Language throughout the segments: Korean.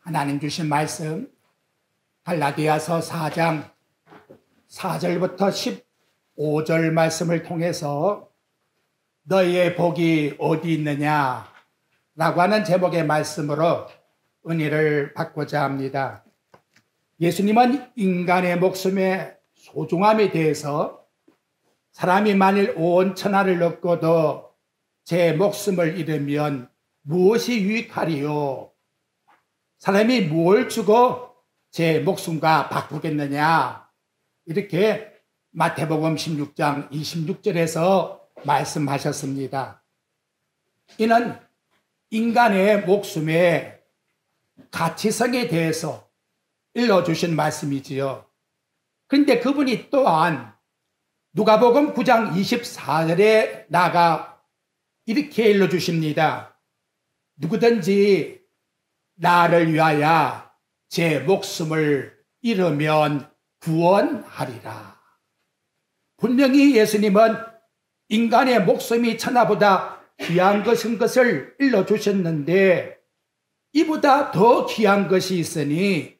하나님 주신 말씀 갈라디아서 4장 4절부터 15절 말씀을 통해서 너희의 복이 어디 있느냐 라고 하는 제목의 말씀으로 은혜를 받고자 합니다. 예수님은 인간의 목숨의 소중함에 대해서 사람이 만일 온 천하를 얻고도 제 목숨을 잃으면 무엇이 유익하리요? 사람이 뭘 주고 제 목숨과 바꾸겠느냐? 이렇게 마태복음 16장 26절에서 말씀하셨습니다. 이는 인간의 목숨의 가치성에 대해서 일러주신 말씀이지요. 그런데 그분이 또한 누가복음 9장 24절에 나가 이렇게 일러주십니다. 누구든지 나를 위하여 제 목숨을 잃으면 구원하리라. 분명히 예수님은 인간의 목숨이 천하보다 귀한 것인 것을 일러주셨는데 이보다 더 귀한 것이 있으니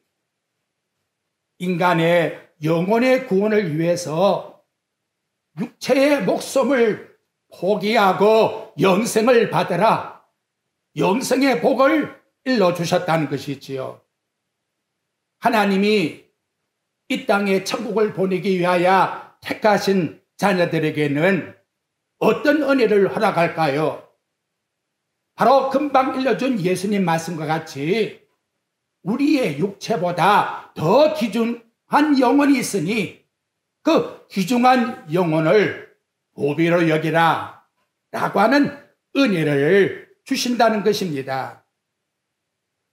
인간의 영혼의 구원을 위해서 육체의 목숨을 포기하고 영생을 받으라. 영생의 복을 일러주셨다는 것이지요. 하나님이 이 땅에 천국을 보내기 위하여 택하신 자녀들에게는 어떤 은혜를 허락할까요? 바로 금방 일러준 예수님 말씀과 같이 우리의 육체보다 더 귀중한 영혼이 있으니 그 귀중한 영혼을 보배로 여기라 라고 하는 은혜를 주신다는 것입니다.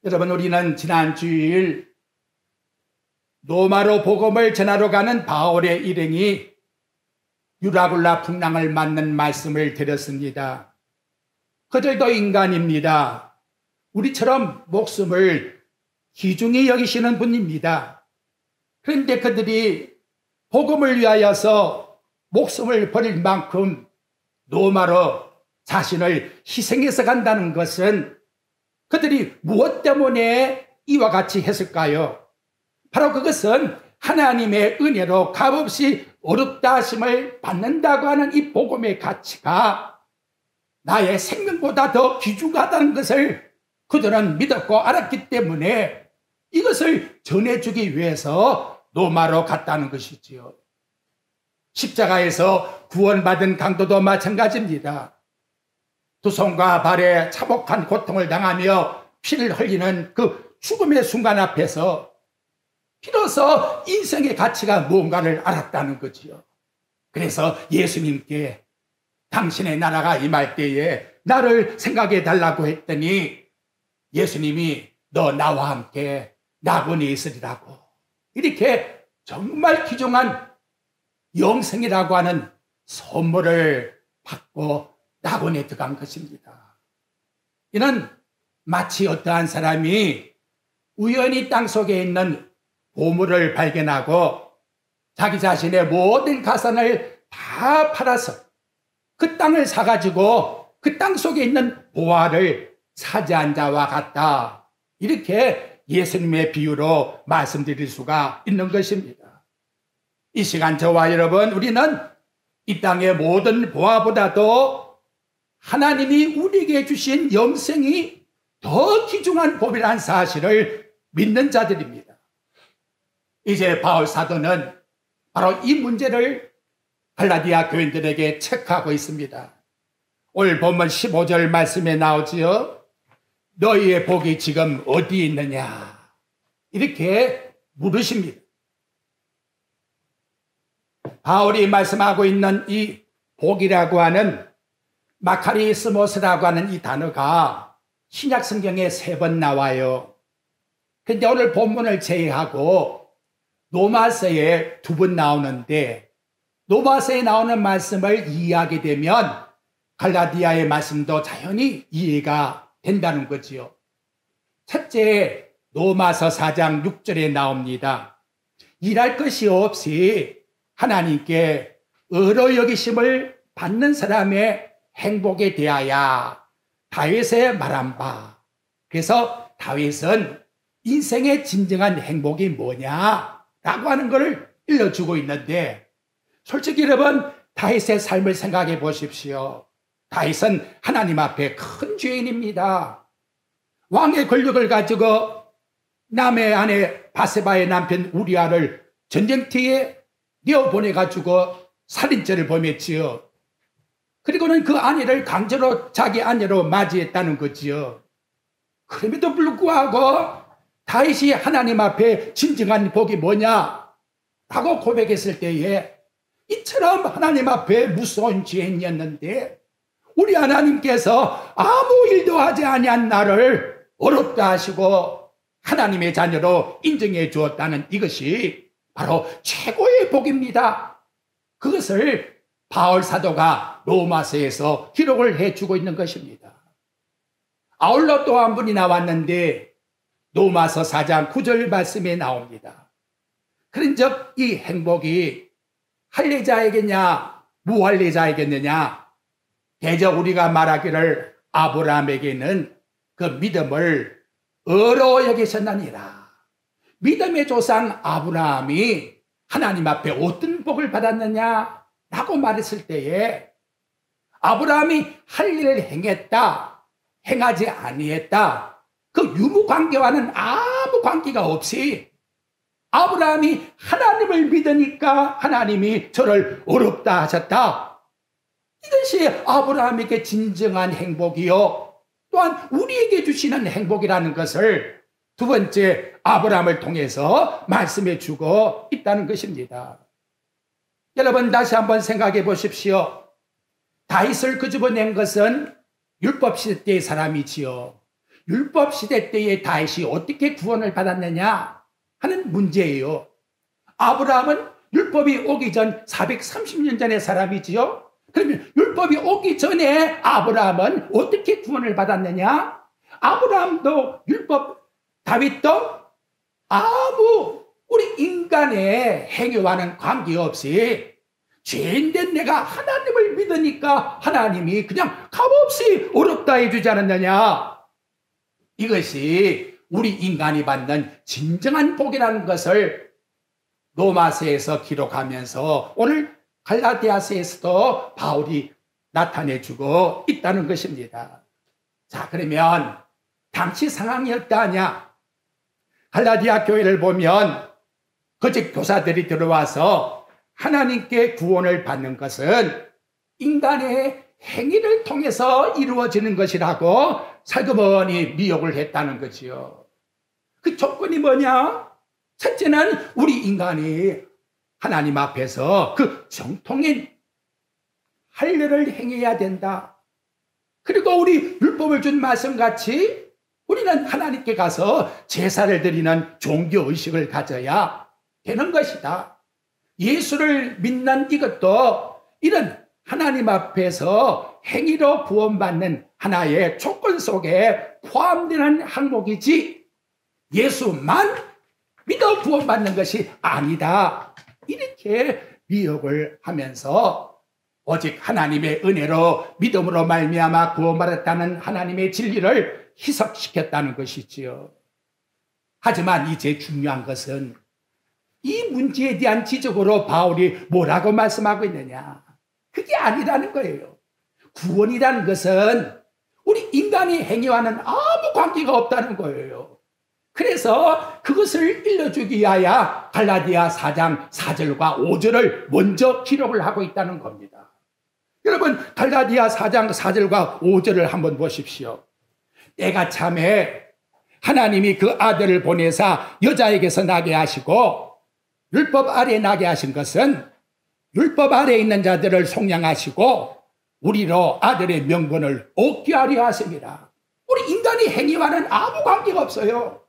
여러분, 우리는 지난 주일 로마로 복음을 전하러 가는 바울의 일행이 유라굴라 풍랑을 맞는 말씀을 드렸습니다. 그들도 인간입니다. 우리처럼 목숨을 귀중히 여기시는 분입니다. 그런데 그들이 복음을 위하여서 목숨을 버릴 만큼 로마로 자신을 희생해서 간다는 것은 그들이 무엇 때문에 이와 같이 했을까요? 바로 그것은 하나님의 은혜로 값없이 어렵다 하심을 받는다고 하는 이 복음의 가치가 나의 생명보다 더 귀중하다는 것을 그들은 믿었고 알았기 때문에 이것을 전해주기 위해서 로마로 갔다는 것이지요. 십자가에서 구원받은 강도도 마찬가지입니다. 두 손과 발에 차복한 고통을 당하며 피를 흘리는 그 죽음의 순간 앞에서 비로소 인생의 가치가 뭔가를 알았다는 거지요. 그래서 예수님께 당신의 나라가 임할 때에 나를 생각해 달라고 했더니 예수님이 너 나와 함께 낙원에 있으리라고 이렇게 정말 귀중한 영생이라고 하는 선물을 받고 낙원에 들어간 것입니다. 이는 마치 어떠한 사람이 우연히 땅속에 있는 보물을 발견하고 자기 자신의 모든 가산을 다 팔아서 그 땅을 사가지고 그 땅 속에 있는 보화를 차지한 자와 같다. 이렇게 예수님의 비유로 말씀드릴 수가 있는 것입니다. 이 시간 저와 여러분, 우리는 이 땅의 모든 보화보다도 하나님이 우리에게 주신 영생이 더 귀중한 복이라는 사실을 믿는 자들입니다. 이제 바울 사도는 바로 이 문제를 갈라디아 교인들에게 체크하고 있습니다. 오늘 본문 15절 말씀에 나오지요. 너희의 복이 지금 어디 있느냐? 이렇게 물으십니다. 바울이 말씀하고 있는 이 복이라고 하는 마카리스모스라고 하는 이 단어가 신약 성경에 3번 나와요. 그런데 오늘 본문을 제외하고 로마서에 2번 나오는데 로마서에 나오는 말씀을 이해하게 되면 갈라디아의 말씀도 자연히 이해가 된다는 거지요. 첫째, 로마서 4장 6절에 나옵니다. 일할 것이 없이 하나님께 의로 여기심을 받는 사람의 행복에 대하여 다윗의 말한 바. 그래서 다윗은 인생의 진정한 행복이 뭐냐라고 하는 것을 일러주고 있는데, 솔직히 여러분 다윗의 삶을 생각해 보십시오. 다윗은 하나님 앞에 큰 죄인입니다. 왕의 권력을 가지고 남의 아내 바세바의 남편 우리아를 전쟁터에 내어보내가지고 살인죄를 범했지요. 그리고는 그 아내를 강제로 자기 아내로 맞이했다는 거지요. 그럼에도 불구하고 다윗이 하나님 앞에 진정한 복이 뭐냐 라고 고백했을 때에, 이처럼 하나님 앞에 무서운 죄인이었는데 우리 하나님께서 아무 일도 하지 아니한 나를 어렵다 하시고 하나님의 자녀로 인정해 주었다는 이것이 바로 최고의 복입니다. 그것을 바울 사도가 로마서에서 기록을 해주고 있는 것입니다. 아울러 또 한 분이 나왔는데 로마서 4장 9절 말씀에 나옵니다. 그런즉 이 행복이 할례자에게냐 무할례자에게느냐, 대저 우리가 말하기를 아브라함에게는 그 믿음을 어려워 여기셨느니라. 믿음의 조상 아브라함이 하나님 앞에 어떤 복을 받았느냐 라고 말했을 때에, 아브라함이 할 일을 행했다 행하지 아니했다, 그 유무관계와는 아무 관계가 없이 아브라함이 하나님을 믿으니까 하나님이 저를 어렵다 하셨다. 이것이 아브라함에게 진정한 행복이요, 또한 우리에게 주시는 행복이라는 것을 두 번째 아브라함을 통해서 말씀해 주고 있다는 것입니다. 여러분 다시 한번 생각해 보십시오. 다윗을 끄집어낸 것은 율법시대 때의 사람이지요. 율법시대 때의 다윗이 어떻게 구원을 받았느냐 하는 문제예요. 아브라함은 율법이 오기 전 430년 전의 사람이지요. 그러면 율법이 오기 전에 아브라함은 어떻게 구원을 받았느냐? 아브라함도 율법, 다윗도 아무 우리 인간의 행위와는 관계없이 죄인된 내가 하나님을 믿으니까 하나님이 그냥 값없이 어렵다 해주지 않았느냐? 이것이 우리 인간이 받는 진정한 복이라는 것을 로마서에서 기록하면서 오늘 갈라디아서에서도 바울이 나타내주고 있다는 것입니다. 자, 그러면 당시 상황이 어떠하냐? 갈라디아 교회를 보면 거짓 교사들이 들어와서 하나님께 구원을 받는 것은 인간의 행위를 통해서 이루어지는 것이라고 살그머니 미혹을 했다는 거지요. 그 조건이 뭐냐? 첫째는 우리 인간이 하나님 앞에서 그 정통인 할례를 행해야 된다. 그리고 우리 율법을 준 말씀같이 우리는 하나님께 가서 제사를 드리는 종교의식을 가져야 되는 것이다. 예수를 믿는 이것도 이런 하나님 앞에서 행위로 구원받는 하나의 조건 속에 포함되는 항목이지 예수만 믿어 구원받는 것이 아니다. 이렇게 미혹을 하면서 오직 하나님의 은혜로 믿음으로 말미암아 구원받았다는 하나님의 진리를 희석시켰다는 것이지요. 하지만 이제 중요한 것은 이 문제에 대한 지적으로 바울이 뭐라고 말씀하고 있느냐? 그게 아니라는 거예요. 구원이라는 것은 우리 인간의 행위와는 아무 관계가 없다는 거예요. 그래서 그것을 일러주기 위하여 갈라디아 4장 4절과 5절을 먼저 기록을 하고 있다는 겁니다. 여러분 갈라디아 4장 4절과 5절을 한번 보십시오. 때가 참에 하나님이 그 아들을 보내사 여자에게서 나게 하시고 율법 아래에 나게 하신 것은 율법 아래에 있는 자들을 속량하시고 우리로 아들의 명분을 얻게 하려 하십니다. 우리 인간의 행위와는 아무 관계가 없어요.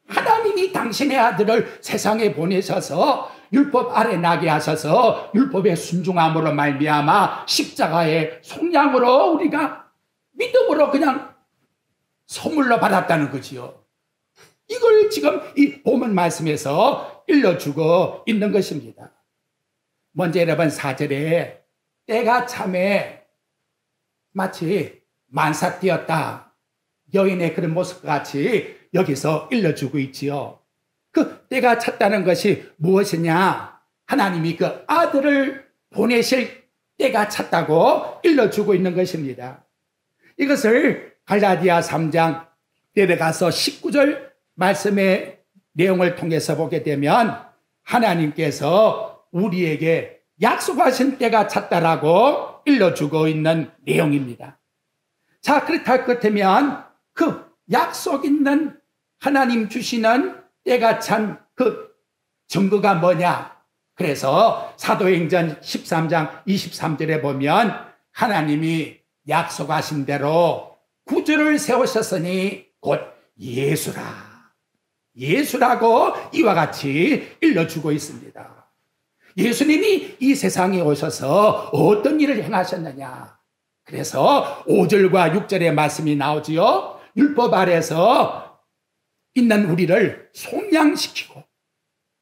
하나님이 당신의 아들을 세상에 보내셔서 율법 아래 나게 하셔서 율법의 순종함으로 말미암아 십자가의 속량으로 우리가 믿음으로 그냥 선물로 받았다는 거지요. 이걸 지금 이 본문 말씀에서 일러주고 있는 것입니다. 먼저 여러분 4절에 때가 참에 마치 만삭되었다 여인의 그런 모습과 같이 여기서 일러주고 있지요. 그 때가 찼다는 것이 무엇이냐? 하나님이 그 아들을 보내실 때가 찼다고 일러주고 있는 것입니다. 이것을 갈라디아 3장 내려가서 19절 말씀의 내용을 통해서 보게 되면 하나님께서 우리에게 약속하신 때가 찼다라고 일러주고 있는 내용입니다. 자, 그렇다면 그 약속 있는 하나님 주시는 때가 찬 그 증거가 뭐냐? 그래서 사도행전 13장 23절에 보면 하나님이 약속하신 대로 구주를 세우셨으니 곧 예수라. 예수라고 이와 같이 일러주고 있습니다. 예수님이 이 세상에 오셔서 어떤 일을 행하셨느냐? 그래서 5절과 6절의 말씀이 나오지요. 율법 아래서 있는 우리를 속량시키고,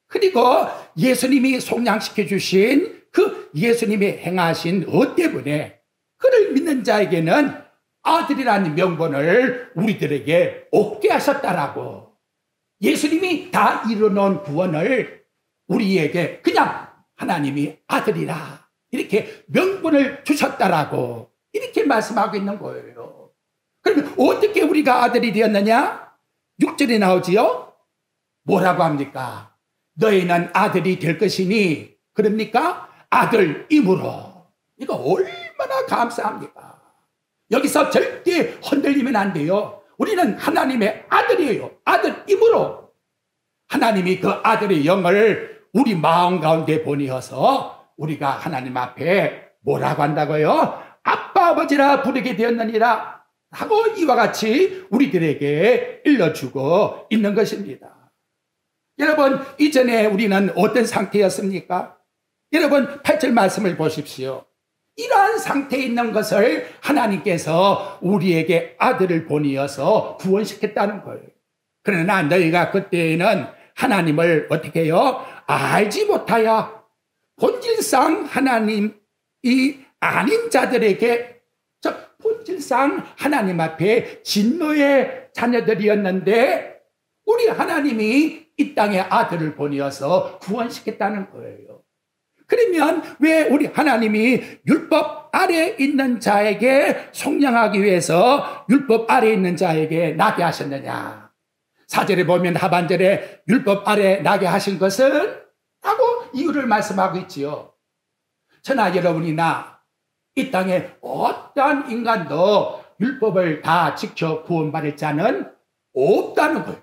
그리고 예수님이 속량시켜 주신 그 예수님이 행하신 것 때문에 그를 믿는 자에게는 아들이라는 명분을 우리들에게 얻게 하셨다라고, 예수님이 다 이루어놓은 구원을 우리에게 그냥 하나님이 아들이라 이렇게 명분을 주셨다라고 이렇게 말씀하고 있는 거예요. 그러면 어떻게 우리가 아들이 되었느냐? 6절에 나오지요. 뭐라고 합니까? 너희는 아들이 될 것이니, 그럽니까? 아들임으로. 이거 얼마나 감사합니까? 여기서 절대 흔들리면 안 돼요. 우리는 하나님의 아들이에요. 아들임으로. 하나님이 그 아들의 영을 우리 마음 가운데 보내어서 우리가 하나님 앞에 뭐라고 한다고요? 아빠 아버지라 부르게 되었느니라 하고 이와 같이 우리들에게 일러주고 있는 것입니다. 여러분, 이전에 우리는 어떤 상태였습니까? 여러분 8절 말씀을 보십시오. 이러한 상태에 있는 것을 하나님께서 우리에게 아들을 보내어서 구원시켰다는 거예요. 그러나 너희가 그때에는 하나님을 어떻게 해요? 알지 못하여 본질상 하나님이 아닌 자들에게, 본질상 하나님 앞에 진노의 자녀들이었는데 우리 하나님이 이 땅에 아들을 보내어서 구원시켰다는 거예요. 그러면 왜 우리 하나님이 율법 아래에 있는 자에게 속량하기 위해서 율법 아래에 있는 자에게 나게 하셨느냐? 4절에 보면 하반절에 율법 아래에 나게 하신 것은 하고 이유를 말씀하고 있지요. 저나 여러분이나 이 땅에 어떠한 인간도 율법을 다 지켜 구원받을 자는 없다는 거예요.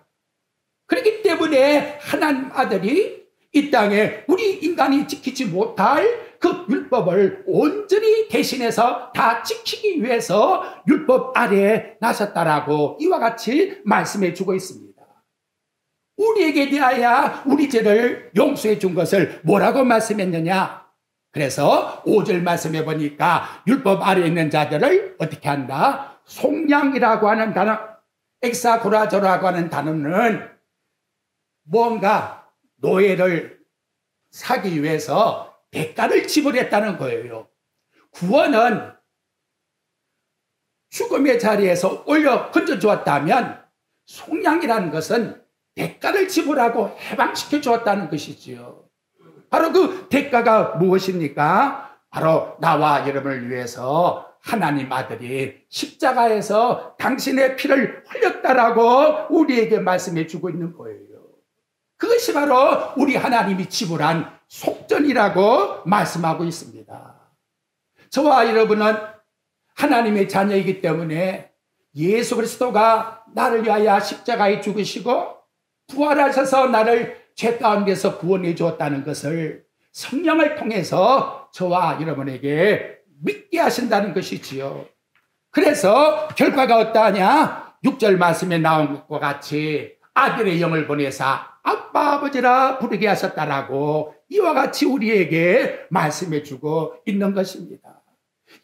그렇기 때문에 하나님 아들이 이 땅에 우리 인간이 지키지 못할 그 율법을 온전히 대신해서 다 지키기 위해서 율법 아래에 나섰다라고 이와 같이 말씀해 주고 있습니다. 우리에게 대하여 우리 죄를 용서해 준 것을 뭐라고 말씀했느냐? 그래서 5절 말씀해 보니까 율법 아래에 있는 자들을 어떻게 한다? 속량이라고 하는 단어, 엑사고라조라고 하는 단어는 뭔가 노예를 사기 위해서 대가를 지불했다는 거예요. 구원은 죽음의 자리에서 올려 건져주었다면 속량이라는 것은 대가를 지불하고 해방시켜 주었다는 것이지요. 바로 그 대가가 무엇입니까? 바로 나와 여러분을 위해서 하나님 아들이 십자가에서 당신의 피를 흘렸다라고 우리에게 말씀해 주고 있는 거예요. 그것이 바로 우리 하나님이 지불한 속전이라고 말씀하고 있습니다. 저와 여러분은 하나님의 자녀이기 때문에 예수 그리스도가 나를 위하여 십자가에 죽으시고 부활하셔서 나를 죄 가운데서 구원해 주었다는 것을 성령을 통해서 저와 여러분에게 믿게 하신다는 것이지요. 그래서 결과가 어떠하냐? 6절 말씀에 나온 것과 같이 아들의 영을 보내사 아빠 아버지라 부르게 하셨다라고 이와 같이 우리에게 말씀해 주고 있는 것입니다.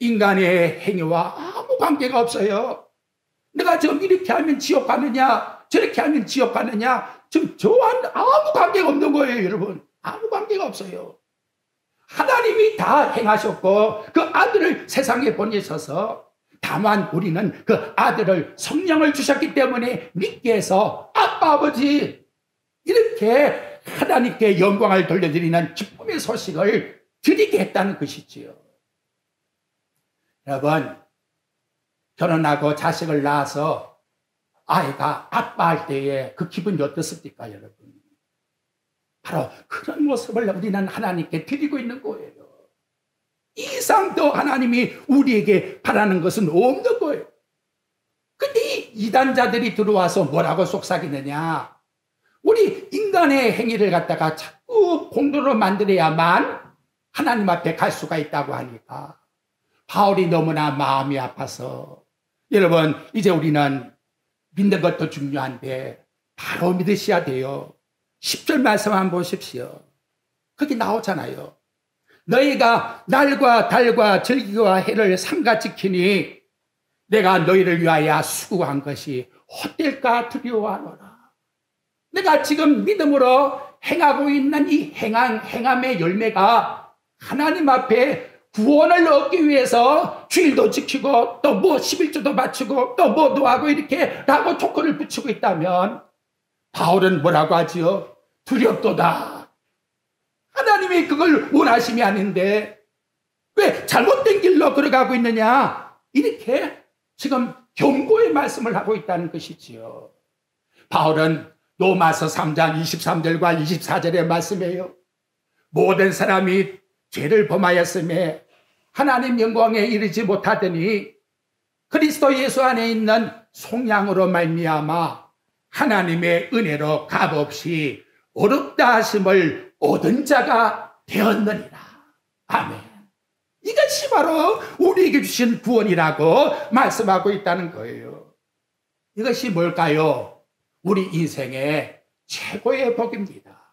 인간의 행위와 아무 관계가 없어요. 내가 지금 이렇게 하면 지옥 가느냐, 저렇게 하면 지옥 가느냐, 지금 저와는 아무 관계가 없는 거예요, 여러분. 아무 관계가 없어요. 하나님이 다 행하셨고 그 아들을 세상에 보내셔서 다만 우리는 그 아들을 성령을 주셨기 때문에 믿게 해서 아빠 아버지 이렇게 하나님께 영광을 돌려드리는 기쁨의 소식을 드리게 했다는 것이지요. 여러분, 결혼하고 자식을 낳아서 아이가 아빠할 때에 그 기분이 어떻습니까, 여러분? 바로 그런 모습을 우리는 하나님께 드리고 있는 거예요. 이 이상 더 하나님이 우리에게 바라는 것은 없는 거예요. 근데 이 이단자들이 들어와서 뭐라고 속삭이느냐? 우리 인간의 행위를 갖다가 자꾸 공로로 만들어야만 하나님 앞에 갈 수가 있다고 하니까 바울이 너무나 마음이 아파서, 여러분 이제 우리는 믿는 것도 중요한데 바로 믿으셔야 돼요. 10절 말씀 한번 보십시오. 거기 나오잖아요. 너희가 날과 달과 절기와 해를 삼가 지키니 내가 너희를 위하여 수고한 것이 헛될까 두려워하노라. 내가 지금 믿음으로 행하고 있는 이 행함의 열매가 하나님 앞에 구원을 얻기 위해서 주일도 지키고 또 뭐 11조도 바치고 또 뭐도 하고 이렇게 라고 조건을 붙이고 있다면 바울은 뭐라고 하지요? 두렵도다. 하나님이 그걸 원하심이 아닌데 왜 잘못된 길로 걸어가고 있느냐? 이렇게 지금 경고의 말씀을 하고 있다는 것이지요. 바울은 로마서 3장 23절과 24절의 말씀이에요. 모든 사람이 죄를 범하였음에 하나님 영광에 이르지 못하더니 그리스도 예수 안에 있는 속량으로 말미암아 하나님의 은혜로 값없이 어렵다 하심을 얻은 자가 되었느니라. 아멘. 이것이 바로 우리에게 주신 구원이라고 말씀하고 있다는 거예요. 이것이 뭘까요? 우리 인생의 최고의 복입니다.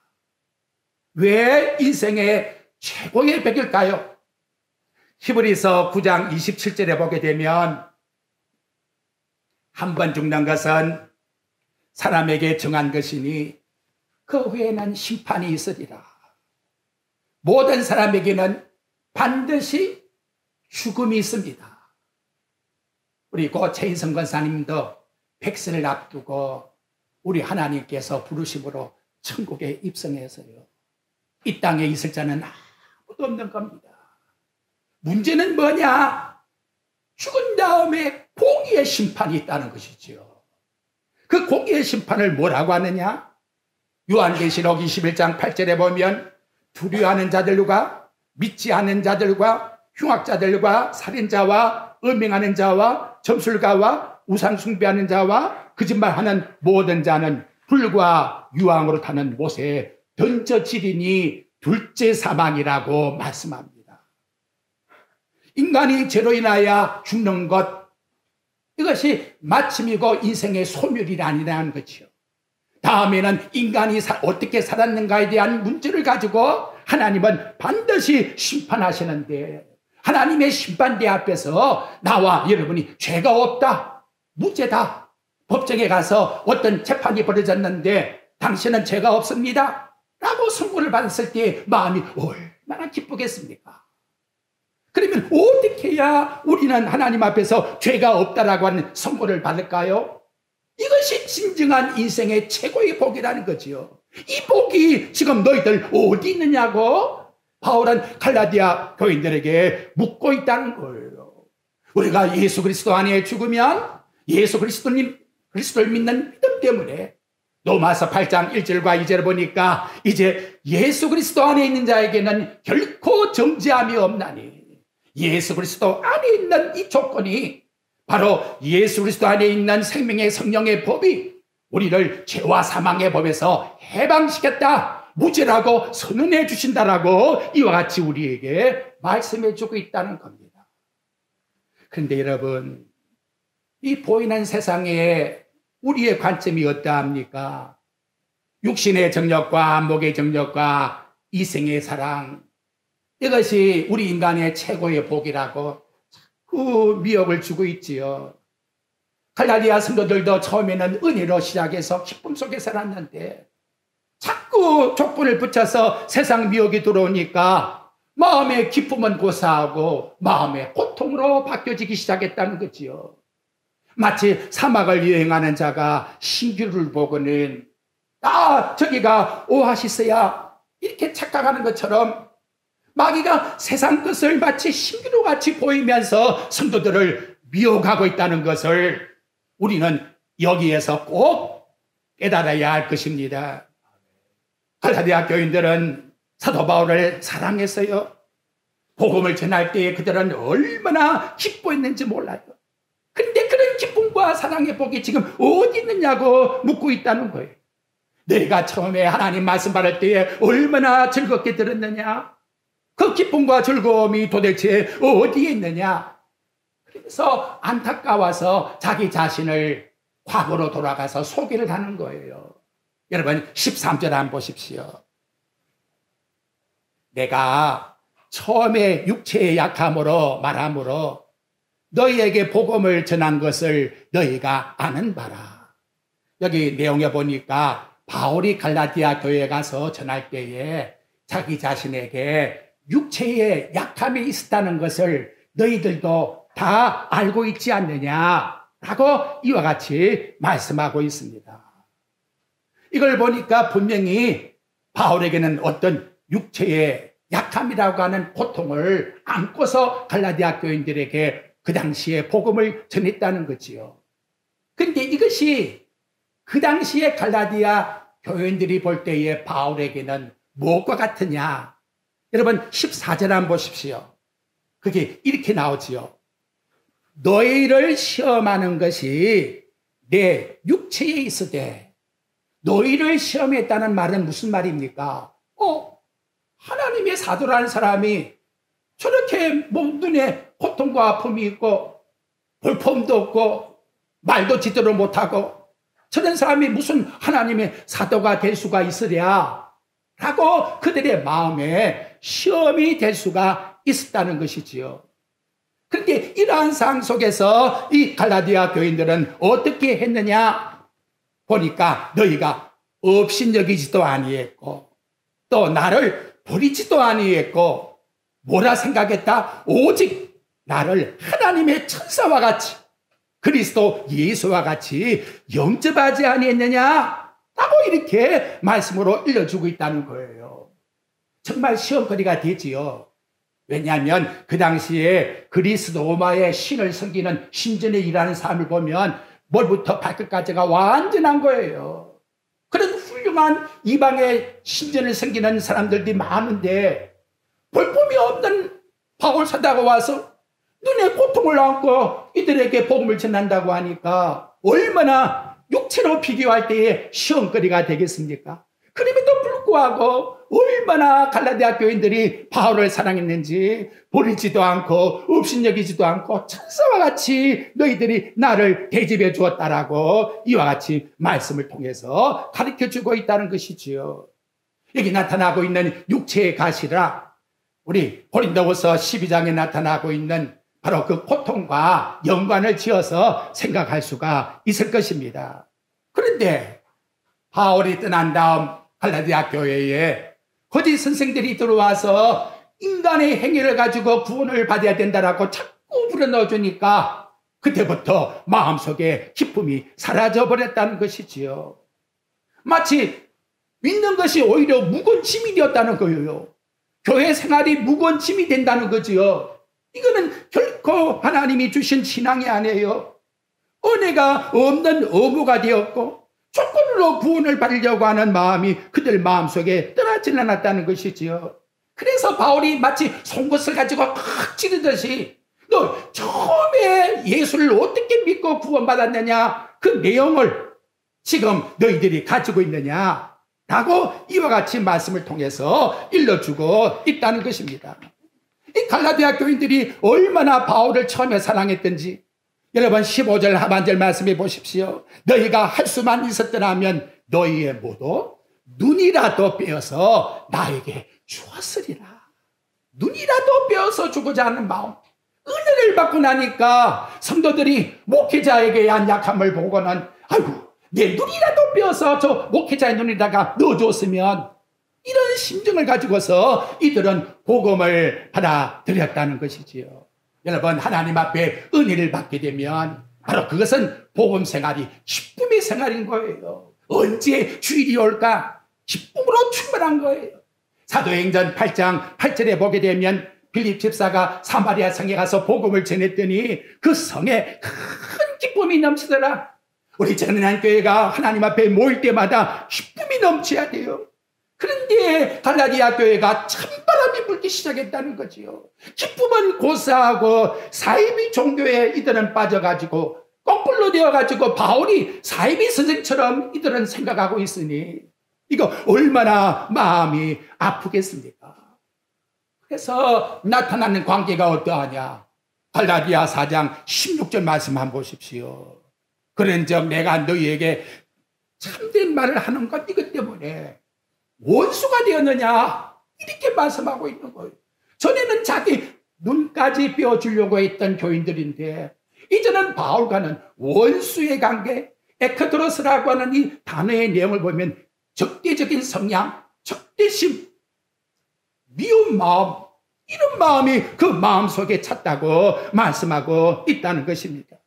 왜 인생의 최고의 복일까요? 히브리서 9장 27절에 보게 되면 한 번 죽는 것은 사람에게 정한 것이니 그 후에는 심판이 있으리라. 모든 사람에게는 반드시 죽음이 있습니다. 우리 고 최인성 권사님도 백세를 앞두고 우리 하나님께서 부르심으로 천국에 입성해서요, 이 땅에 있을 자는 아무도 없는 겁니다. 문제는 뭐냐? 죽은 다음에 공의의 심판이 있다는 것이지요. 그 공의의 심판을 뭐라고 하느냐? 요한계시록 21장 8절에 보면 두려워하는 자들과 믿지 않는 자들과 흉악자들과 살인자와 음행하는 자와 점술가와 우상 숭배하는 자와 거짓말하는 모든 자는 불과 유황으로 타는 못에 던져지리니 둘째 사망이라고 말씀합니다. 인간이 죄로 인하여 죽는 것, 이것이 마침이고 인생의 소멸이라는 것이요. 다음에는 인간이 어떻게 살았는가에 대한 문제를 가지고 하나님은 반드시 심판하시는데, 하나님의 심판대 앞에서 나와 여러분이 죄가 없다, 무죄다, 법정에 가서 어떤 재판이 벌어졌는데 당신은 죄가 없습니다 라고 선고를 받았을 때 마음이 얼마나 기쁘겠습니까? 그러면 어떻게 해야 우리는 하나님 앞에서 죄가 없다라고 하는 선고를 받을까요? 이것이 진정한 인생의 최고의 복이라는 거지요. 이 복이 지금 너희들 어디 있느냐고 바울은 갈라디아 교인들에게 묻고 있다는 거예요. 우리가 예수 그리스도 안에 죽으면 예수 그리스도를 믿는 믿음 때문에 로마서 8장 1절과 2절을 보니까 이제 예수 그리스도 안에 있는 자에게는 결코 정죄함이 없나니, 예수 그리스도 안에 있는 이 조건이 바로 예수 그리스도 안에 있는 생명의 성령의 법이 우리를 죄와 사망의 법에서 해방시켰다, 무죄라고 선언해 주신다라고 이와 같이 우리에게 말씀해 주고 있다는 겁니다. 그런데 여러분, 이 보이는 세상에 우리의 관점이 어떠합니까? 육신의 정욕과 목의 정욕과 이생의 사랑, 이것이 우리 인간의 최고의 복이라고 자꾸 미혹을 주고 있지요. 갈라디아 성도들도 처음에는 은혜로 시작해서 기쁨 속에 살았는데 자꾸 족분을 붙여서 세상 미혹이 들어오니까 마음의 기쁨은 고사하고 마음의 고통으로 바뀌어지기 시작했다는 거지요. 마치 사막을 여행하는 자가 신기루를 보고는 저기가 오아시스야 이렇게 착각하는 것처럼 마귀가 세상 것을 마치 신기루같이 보이면서 성도들을 미혹하고 있다는 것을 우리는 여기에서 꼭 깨달아야 할 것입니다. 갈라디아 교인들은 사도 바울을 사랑했어요. 복음을 전할 때에 그들은 얼마나 기뻐했는지 몰라요. 그런데 그런 기쁨과 사랑의 복이 지금 어디 있느냐고 묻고 있다는 거예요. 너희가 처음에 하나님 말씀 받을 때에 얼마나 즐겁게 들었느냐? 그 기쁨과 즐거움이 도대체 어디에 있느냐? 그래서 안타까워서 자기 자신을 과거로 돌아가서 소개를 하는 거예요. 여러분 13절 한번 보십시오. 내가 처음에 육체의 약함으로 말함으로 너희에게 복음을 전한 것을 너희가 아는 바라. 여기 내용에 보니까 바울이 갈라디아 교회에 가서 전할 때에 자기 자신에게 육체의 약함이 있었다는 것을 너희들도 다 알고 있지 않느냐라고 이와 같이 말씀하고 있습니다. 이걸 보니까 분명히 바울에게는 어떤 육체의 약함이라고 하는 고통을 안고서 갈라디아 교인들에게 그 당시에 복음을 전했다는 거지요. 그런데 이것이 그 당시에 갈라디아 교인들이 볼 때에 바울에게는 무엇과 같으냐? 여러분 14절 한번 보십시오. 그게 이렇게 나오지요. 너희를 시험하는 것이 내 육체에 있으되. 너희를 시험했다는 말은 무슨 말입니까? 하나님의 사도라는 사람이 저렇게 눈에 고통과 아픔이 있고 볼품도 없고 말도 제대로 못하고 저런 사람이 무슨 하나님의 사도가 될 수가 있으랴 라고 그들의 마음에 시험이 될 수가 있었다는 것이지요. 그런데 이러한 상황 속에서 이 갈라디아 교인들은 어떻게 했느냐 보니까 너희가 업신여기지도 아니했고 또 나를 버리지도 아니했고 뭐라 생각했다? 오직 나를 하나님의 천사와 같이 그리스도 예수와 같이 영접하지 아니했느냐? 라고 이렇게 말씀으로 일러주고 있다는 거예요. 정말 시험거리가 되지요. 왜냐하면 그 당시에 그리스 로마의 신을 섬기는 신전에 일하는 사람을 보면 머리부터 발끝까지가 완전한 거예요. 그런 훌륭한 이방의 신전을 섬기는 사람들이 많은데 볼품이 없는 바울 사도가 와서 눈에 고통을 안고 이들에게 복음을 전한다고 하니까 얼마나 육체로 비교할 때에 시험거리가 되겠습니까? 그럼에도 불구하고 얼마나 갈라디아 교인들이 바울을 사랑했는지 버리지도 않고 업신여기지도 않고 천사와 같이 너희들이 나를 대접해 주었다라고 이와 같이 말씀을 통해서 가르쳐주고 있다는 것이지요. 여기 나타나고 있는 육체의 가시라 우리 고린도후서 12장에 나타나고 있는 바로 그 고통과 연관을 지어서 생각할 수가 있을 것입니다. 그런데 바울이 떠난 다음 갈라디아 교회에 거짓 선생들이 들어와서 인간의 행위를 가지고 구원을 받아야 된다라고 자꾸 불어넣어주니까 그때부터 마음속에 기쁨이 사라져버렸다는 것이지요. 마치 믿는 것이 오히려 무거운 짐이 되었다는 거예요. 교회 생활이 무거운 짐이 된다는 거지요. 이거는 결코 하나님이 주신 신앙이 아니에요. 은혜가 없는 의무가 되었고 조건으로 구원을 받으려고 하는 마음이 그들 마음속에 떠나질 않았다는 것이지요. 그래서 바울이 마치 송곳을 가지고 칵 찌르듯이 너 처음에 예수를 어떻게 믿고 구원받았느냐 그 내용을 지금 너희들이 가지고 있느냐 라고 이와 같이 말씀을 통해서 일러주고 있다는 것입니다. 이 갈라디아 교인들이 얼마나 바울을 처음에 사랑했던지 여러분 15절 하반절 말씀해 보십시오. 너희가 할 수만 있었더라면 너희의 모두 눈이라도 빼어서 나에게 주었으리라. 눈이라도 빼어서 주고자 하는 마음. 은혜를 받고 나니까 성도들이 목회자에게 한 약함을 보고는 아이고 내 눈이라도 빼어서 저 목회자의 눈에다가 넣어줬으면 이런 심정을 가지고서 이들은 복음을 받아들였다는 것이지요. 여러분, 하나님 앞에 은혜를 받게 되면 바로 그것은 복음 생활이 기쁨의 생활인 거예요. 언제 주일이 올까? 기쁨으로 충만한 거예요. 사도행전 8장 8절에 보게 되면 빌립 집사가 사마리아 성에 가서 복음을 전했더니 그 성에 큰 기쁨이 넘치더라. 우리 전환교회가 하나님 앞에 모일 때마다 기쁨이 넘쳐야 돼요. 그런데 갈라디아 교회가 찬바람이 불기 시작했다는 거지요. 기쁨은 고사하고 사이비 종교에 이들은 빠져가지고 거꾸로 되어가지고 바울이 사이비 선생처럼 이들은 생각하고 있으니 이거 얼마나 마음이 아프겠습니까? 그래서 나타나는 관계가 어떠하냐? 갈라디아 4장 16절 말씀 한번 보십시오. 그런즉 내가 너희에게 참된 말을 하는 것 이것 때문에 원수가 되었느냐? 이렇게 말씀하고 있는 거예요. 전에는 자기 눈까지 떼어주려고 했던 교인들인데 이제는 바울과는 원수의 관계, 에크드로스라고 하는 이 단어의 내용을 보면 적대적인 성향, 적대심, 미운 마음, 이런 마음이 그 마음속에 찼다고 말씀하고 있다는 것입니다.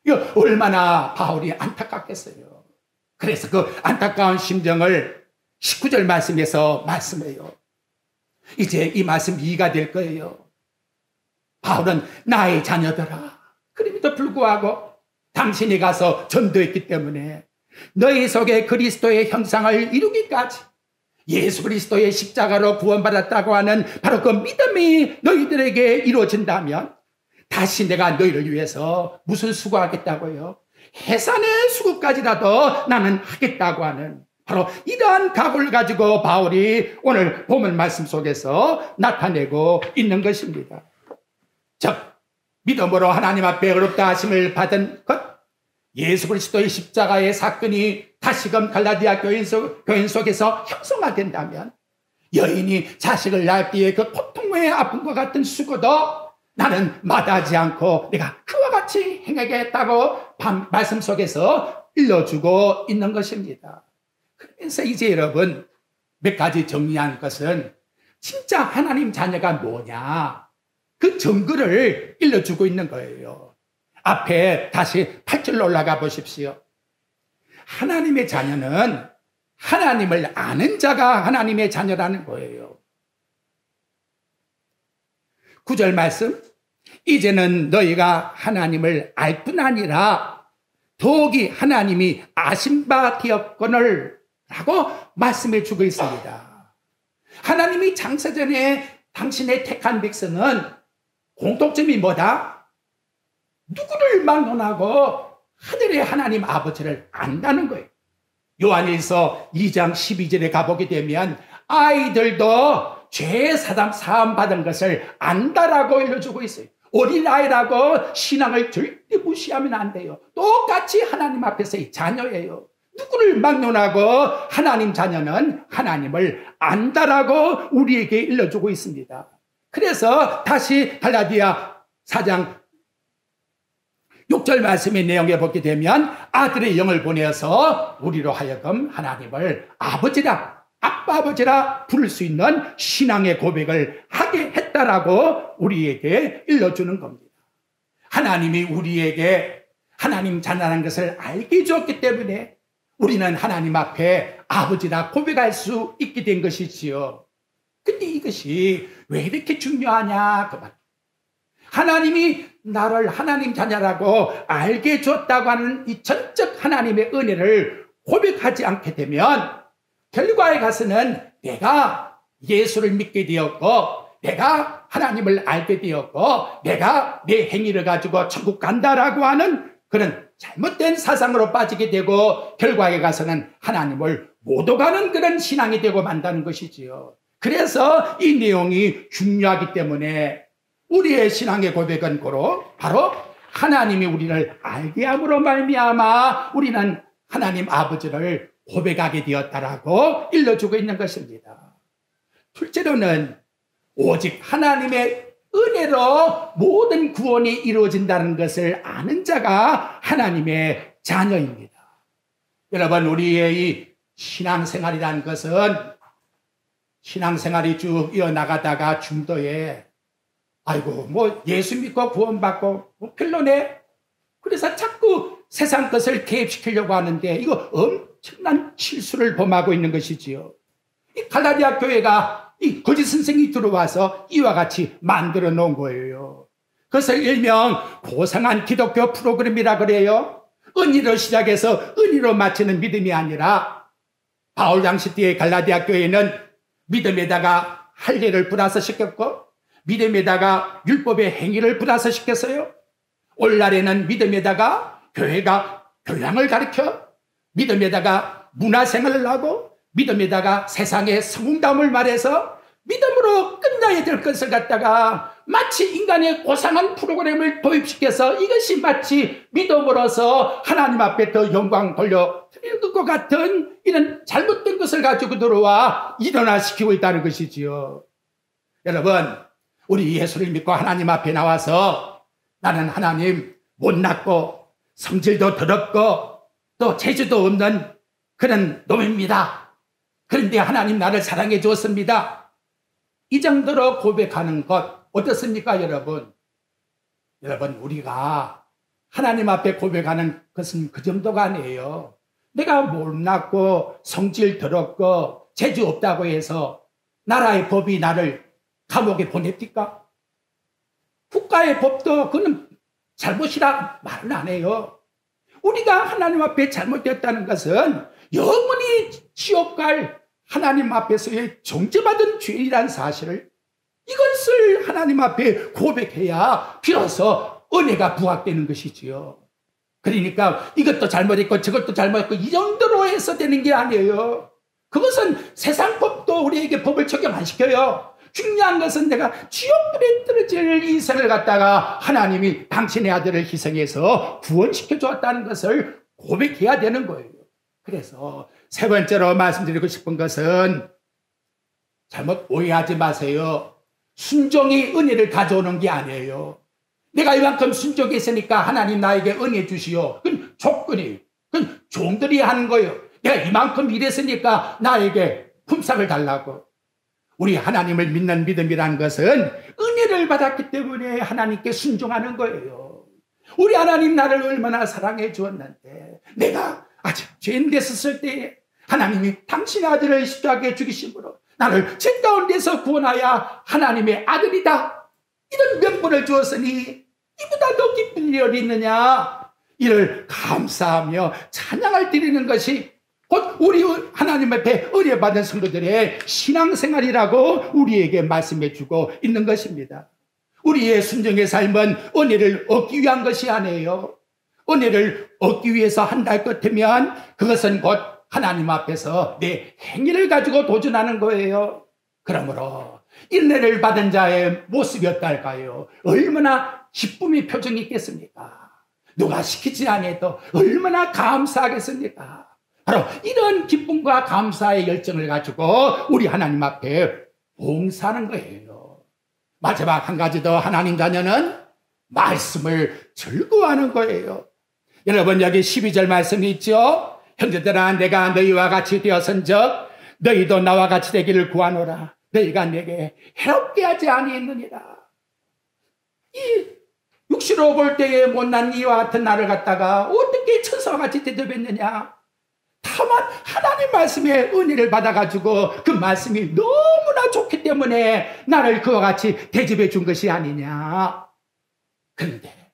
이거 얼마나 바울이 안타깝겠어요. 그래서 그 안타까운 심정을 19절 말씀에서 말씀해요. 이제 이 말씀 이해가 될 거예요. 바울은 나의 자녀들아. 그럼에도 불구하고 당신이 가서 전도했기 때문에 너희 속에 그리스도의 형상을 이루기까지 예수 그리스도의 십자가로 구원받았다고 하는 바로 그 믿음이 너희들에게 이루어진다면 다시 내가 너희를 위해서 무슨 수고하겠다고요? 해산의 수고까지라도 나는 하겠다고 하는 바로 이러한 각오를 가지고 바울이 오늘 본문 말씀 속에서 나타내고 있는 것입니다. 즉 믿음으로 하나님 앞에 의롭다 하심을 받은 것, 예수 그리스도의 십자가의 사건이 다시금 갈라디아 교인 속에서 형성화된다면 여인이 자식을 낳을 때의 그 고통의 아픔과 같은 수고도 나는 마다하지 않고 내가 그와 같이 행하겠다고 말씀 속에서 일러주고 있는 것입니다. 그래서 이제 여러분 몇 가지 정리한 것은 진짜 하나님 자녀가 뭐냐 그 증거를 일러주고 있는 거예요. 앞에 다시 8절로 올라가 보십시오. 하나님의 자녀는 하나님을 아는 자가 하나님의 자녀라는 거예요. 9절 말씀, 이제는 너희가 하나님을 알 뿐 아니라 더욱이 하나님이 아신 바 되었거늘 라고 말씀해 주고 있습니다. 하나님이 창세전에 당신의 택한 백성은 공통점이 뭐다? 누구를 막론하고 하늘의 하나님 아버지를 안다는 거예요. 요한일서 2장 12절에 가보게 되면 아이들도 죄 사함 받은 것을 안다라고 일러주고 있어요. 어린아이라고 신앙을 절대 무시하면 안 돼요. 똑같이 하나님 앞에서의 자녀예요. 누구를 막론하고 하나님 자녀는 하나님을 안다라고 우리에게 일러주고 있습니다. 그래서 다시 갈라디아 4장 6절 말씀의 내용에 보게 되면 아들의 영을 보내어서 우리로 하여금 하나님을 아버지라, 아빠 아버지라 부를 수 있는 신앙의 고백을 하게 했다라고 우리에게 일러주는 겁니다. 하나님이 우리에게 하나님 자녀라는 것을 알게 해주었기 때문에 우리는 하나님 앞에 아버지라 고백할 수 있게 된 것이지요. 근데 이것이 왜 이렇게 중요하냐 그 말. 하나님이 나를 하나님 자녀라고 알게 해줬다고 하는 이 전적 하나님의 은혜를 고백하지 않게 되면 결과에 가서는 내가 예수를 믿게 되었고 내가 하나님을 알게 되었고 내가 내 행위를 가지고 천국 간다라고 하는 그런 잘못된 사상으로 빠지게 되고 결과에 가서는 하나님을 못 오가는 그런 신앙이 되고 만다는 것이지요. 그래서 이 내용이 중요하기 때문에 우리의 신앙의 고백은 바로 하나님이 우리를 알게 함으로 말미암아 우리는 하나님 아버지를 고백하게 되었다라고 일러주고 있는 것입니다. 둘째로는 오직 하나님의 은혜로 모든 구원이 이루어진다는 것을 아는 자가 하나님의 자녀입니다. 여러분, 우리의 이 신앙생활이라는 것은 신앙생활이 쭉 이어나가다가 중도에 아이고 뭐 예수 믿고 구원받고 뭐 별로네. 그래서 자꾸 세상 것을 개입시키려고 하는데 이거 엄청난 실수를 범하고 있는 것이지요. 이 갈라디아 교회가 이 거짓 선생이 들어와서 이와 같이 만들어 놓은 거예요. 그것을 일명 고상한 기독교 프로그램이라 그래요. 은희로 시작해서 은희로 마치는 믿음이 아니라 바울 당시 때의 갈라디아 교회는 믿음에다가 할례를 불화사시켰고 믿음에다가 율법의 행위를 불화사시켰어요. 오늘날에는 믿음에다가 교회가 교양을 가르쳐 믿음에다가 문화생활을 하고 믿음에다가 세상의 성공담을 말해서 믿음으로 끝나야 될 것을 갖다가 마치 인간의 고상한 프로그램을 도입시켜서 이것이 마치 믿음으로서 하나님 앞에 더 영광 돌려드리는 것과 같은 이런 잘못된 것을 가지고 들어와 일어나시키고 있다는 것이지요. 여러분, 우리 예수를 믿고 하나님 앞에 나와서 나는 하나님 못났고 성질도 더럽고 또 재주도 없는 그런 놈입니다. 그런데 하나님 나를 사랑해 주었습니다. 이 정도로 고백하는 것 어떻습니까, 여러분? 여러분, 우리가 하나님 앞에 고백하는 것은 그 정도가 아니에요. 내가 못났고 성질 더럽고 재주 없다고 해서 나라의 법이 나를 감옥에 보냅니까? 국가의 법도 그는 잘못이라 말은 안 해요. 우리가 하나님 앞에 잘못됐다는 것은 영원히 지옥 갈 하나님 앞에서의 정죄받은 죄인이라는 사실을 이것을 하나님 앞에 고백해야 비로소 은혜가 부각되는 것이지요. 그러니까 이것도 잘못했고 저것도 잘못했고 이 정도로 해서 되는 게 아니에요. 그것은 세상 법도 우리에게 법을 적용 안 시켜요. 중요한 것은 내가 지옥불에 떨어질 인생을 갖다가 하나님이 당신의 아들을 희생해서 구원시켜 주었다는 것을 고백해야 되는 거예요. 그래서 세 번째로 말씀드리고 싶은 것은 잘못 오해하지 마세요. 순종이 은혜를 가져오는 게 아니에요. 내가 이만큼 순종했으니까 하나님 나에게 은혜 주시오. 그건 조건이, 그건 종들이 하는 거예요. 내가 이만큼 일했으니까 나에게 품삯을 달라고. 우리 하나님을 믿는 믿음이라는 것은 은혜를 받았기 때문에 하나님께 순종하는 거예요. 우리 하나님 나를 얼마나 사랑해 주었는데 내가 아직 죄인 됐었을 때에 하나님이 당신의 아들을 십자가에 죽이심으로 나를 죄 가운데서 구원하여 하나님의 아들이다 이런 명분을 주었으니 이보다 더 기쁜 일이 어디 있느냐. 이를 감사하며 찬양을 드리는 것이 곧 우리 하나님 앞에 은혜 받은 성도들의 신앙생활이라고 우리에게 말씀해 주고 있는 것입니다. 우리의 순종의 삶은 은혜를 얻기 위한 것이 아니에요. 은혜를 얻기 위해서 한다 할 것 같으면 그것은 곧 하나님 앞에서 내 행위를 가지고 도전하는 거예요. 그러므로 은혜를 받은 자의 모습이 어떨까요? 얼마나 기쁨의 표정이 있겠습니까? 누가 시키지 않아도 얼마나 감사하겠습니까? 바로 이런 기쁨과 감사의 열정을 가지고 우리 하나님 앞에 봉사하는 거예요. 마지막 한 가지 더 하나님 자녀는 말씀을 즐거워하는 거예요. 여러분 여기 12절 말씀이 있죠. 형제들아 내가 너희와 같이 되었은즉 너희도 나와 같이 되기를 구하노라. 너희가 내게 해롭게 하지 아니했느니라. 이 육시로 볼 때에 못난 이와 같은 나를 갖다가 어떻게 천사와 같이 대접했느냐. 다만 하나님 말씀에 은혜를 받아가지고 그 말씀이 너무나 좋기 때문에 나를 그와 같이 대접해 준 것이 아니냐. 그런데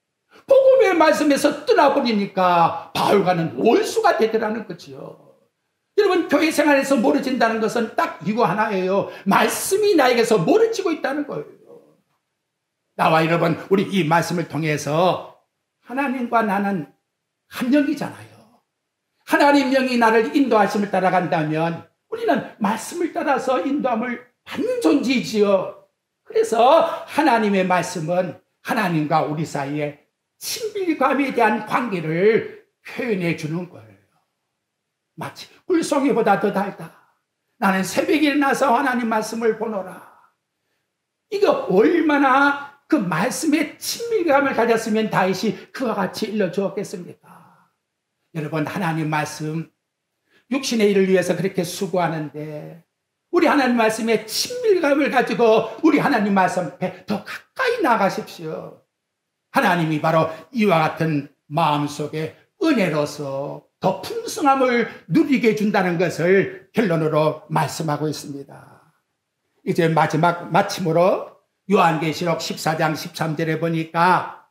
복음의 말씀에서 떠나버리니까 바울과는 원수가 되더라는 거지요. 여러분 교회 생활에서 멀어진다는 것은 딱 이거 하나예요. 말씀이 나에게서 멀어지고 있다는 거예요. 나와 여러분 우리 이 말씀을 통해서 하나님과 나는 한 영이잖아요. 하나님 영이 나를 인도하심을 따라간다면 우리는 말씀을 따라서 인도함을 받는 존재이지요. 그래서 하나님의 말씀은 하나님과 우리 사이에 친밀감에 대한 관계를 표현해 주는 거예요. 마치 꿀송이보다 더 달다. 나는 새벽에 일어나서 하나님 말씀을 보노라. 이거 얼마나 그 말씀에 친밀감을 가졌으면 다윗이 그와 같이 일러주었겠습니까? 여러분 하나님 말씀 육신의 일을 위해서 그렇게 수고하는데 우리 하나님 말씀에 친밀감을 가지고 우리 하나님 말씀 앞에 더 가까이 나가십시오. 하나님이 바로 이와 같은 마음속에 은혜로서 더 풍성함을 누리게 해준다는 것을 결론으로 말씀하고 있습니다. 이제 마침으로 요한계시록 14장 13절에 보니까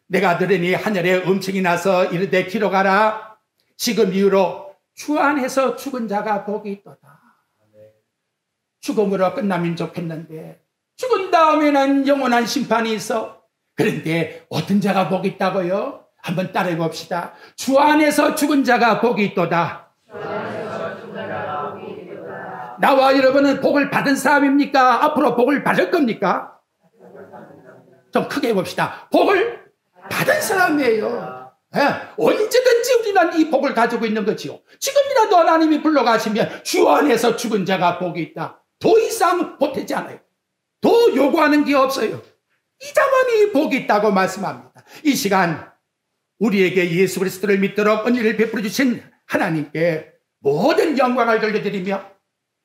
내가 들으니 하늘에 음성이 나서 이르되 기록하라. 지금 이후로 주 안에서 죽은 자가 복이 있도다. 죽음으로 끝나면 좋겠는데 죽은 다음에는 영원한 심판이 있어. 그런데 어떤 자가 복이 있다고요? 한번 따라해 봅시다. 주 안에서 죽은 자가 복이 있도다. 나와 여러분은 복을 받은 사람입니까? 앞으로 복을 받을 겁니까? 좀 크게 해봅시다. 복을 받은 사람이에요. 언제든지 우리는 이 복을 가지고 있는 거지요. 지금이라도 하나님이 불러가시면 주 안에서 죽은 자가 복이 있다. 더 이상 보태지 않아요. 더 요구하는 게 없어요. 이 자만이 복이 있다고 말씀합니다. 이 시간 우리에게 예수 그리스도를 믿도록 은혜를 베풀어 주신 하나님께 모든 영광을 돌려드리며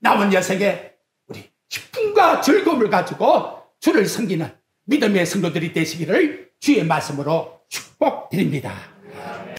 남은 여생에 우리 기쁨과 즐거움을 가지고 주를 섬기는 믿음의 성도들이 되시기를 주의 말씀으로 축복드립니다.